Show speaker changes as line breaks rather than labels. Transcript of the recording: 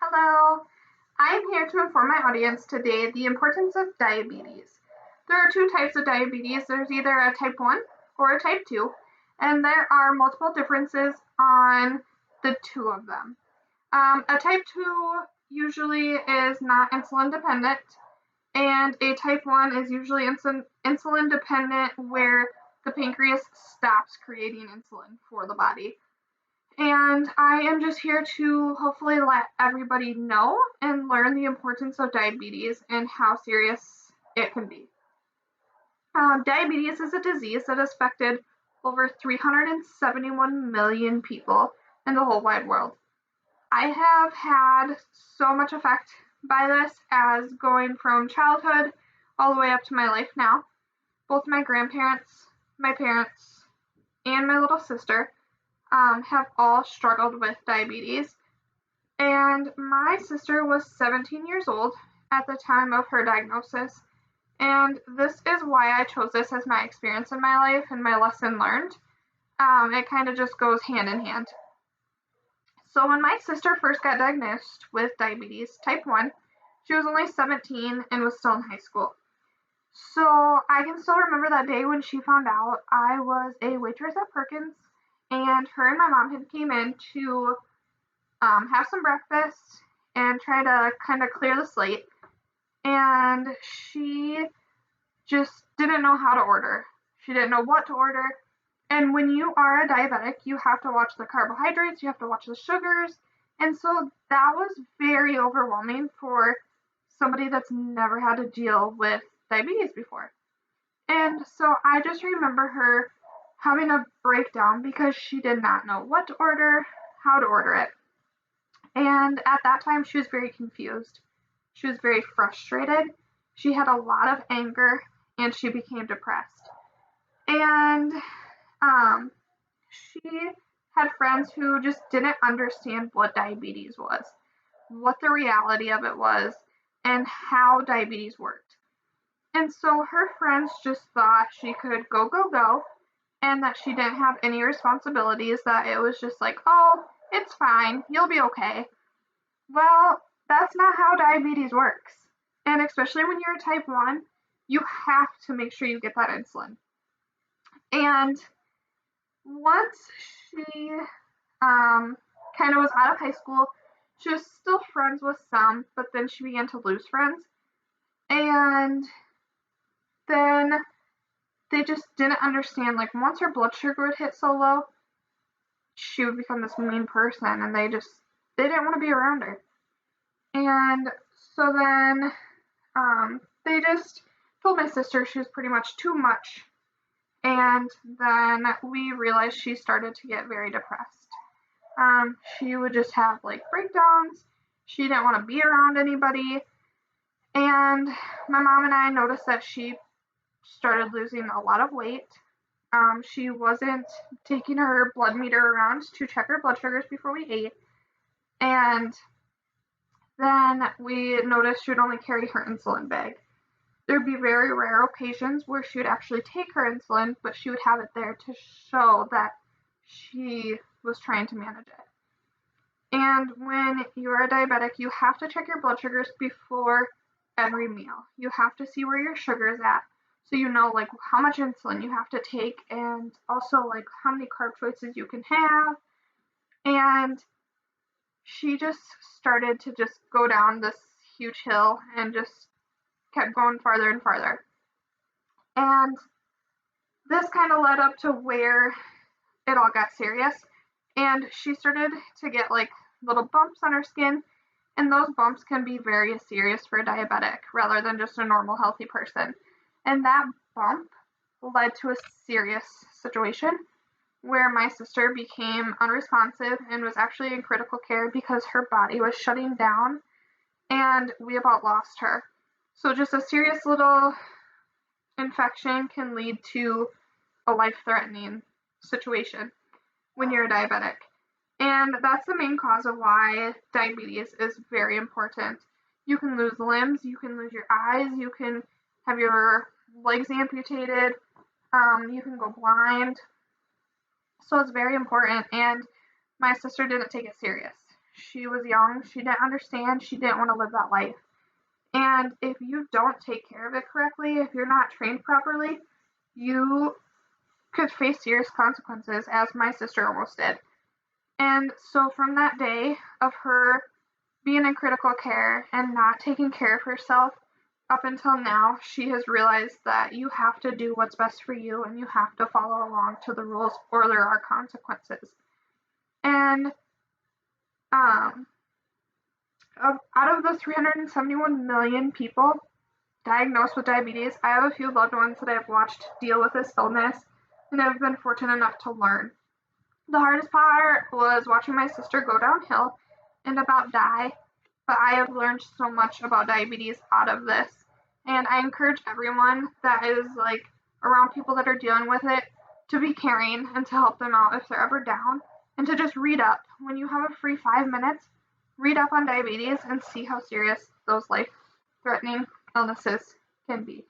Hello, I am here to inform my audience today the importance of diabetes. There are two types of diabetes. There's either a type 1 or a type 2, and there are multiple differences on the two of them. A type 2 usually is not insulin dependent, and a type 1 is usually insulin dependent where the pancreas stops creating insulin for the body. And I am just here to hopefully let everybody know and learn the importance of diabetes and how serious it can be. Diabetes is a disease that has affected over 371 million people in the whole wide world. I have had so much effect by this as going from childhood all the way up to my life now. Both my grandparents, my parents, and my little sister have all struggled with diabetes. And my sister was 17 years old at the time of her diagnosis. And this is why I chose this as my experience in my life and my lesson learned. It kind of just goes hand in hand. So when my sister first got diagnosed with diabetes type 1, she was only 17 and was still in high school. So I can still remember that day when she found out. I was a waitress at Perkins, and her and my mom had came in to have some breakfast and try to kind of clear the slate. And she just didn't know how to order. She didn't know what to order. And when you are a diabetic, you have to watch the carbohydrates, you have to watch the sugars. And so that was very overwhelming for somebody that's never had to deal with diabetes before. And so I just remember her having a breakdown because she did not know what to order, how to order it. And at that time, she was very confused. She was very frustrated. She had a lot of anger and she became depressed. And she had friends who just didn't understand what diabetes was, what the reality of it was, and how diabetes worked. And so her friends just thought she could go, and that she didn't have any responsibilities, that it was just like, oh, it's fine, you'll be okay. Well, that's not how diabetes works. And especially when you're a type 1, you have to make sure you get that insulin. And once she kind of was out of high school, she was still friends with some, but then she began to lose friends. And then they just didn't understand, like, once her blood sugar would hit so low, she would become this mean person, and they didn't want to be around her. And so then they just told my sister she was pretty much too much. And then we realized she started to get very depressed. She would just have like breakdowns. She didn't want to be around anybody. And my mom and I noticed that she started losing a lot of weight. She wasn't taking her blood meter around to check her blood sugars before we ate. And then we noticed she would only carry her insulin bag. There'd be very rare occasions where she would actually take her insulin, but she would have it there to show that she was trying to manage it. And when you're a diabetic, you have to check your blood sugars before every meal. You have to see where your sugar is at, so you know like how much insulin you have to take, and also like how many carb choices you can have. And she just started to just go down this huge hill and just kept going farther and farther. And this kind of led up to where it all got serious. And she started to get like little bumps on her skin. And those bumps can be very serious for a diabetic rather than just a normal healthy person. And that bump led to a serious situation where my sister became unresponsive and was actually in critical care because her body was shutting down and we about lost her. So just a serious little infection can lead to a life-threatening situation when you're a diabetic. And that's the main cause of why diabetes is very important. You can lose limbs, you can lose your eyes, you can have your legs amputated, you can go blind. So it's very important, and my sister didn't take it serious. She was young, she didn't understand, she didn't want to live that life. And if you don't take care of it correctly, if you're not trained properly, you could face serious consequences, as my sister almost did. And so from that day of her being in critical care and not taking care of herself, up until now, she has realized that you have to do what's best for you and you have to follow along to the rules or there are consequences. And um, out of the 371 million people diagnosed with diabetes, I have a few loved ones that I've watched deal with this illness and have been fortunate enough to learn. The hardest part was watching my sister go downhill and about die, but I have learned so much about diabetes out of this. And I encourage everyone that is like around people that are dealing with it to be caring and to help them out if they're ever down and to just read up. When you have a free 5 minutes, read up on diabetes and see how serious those life threatening illnesses can be.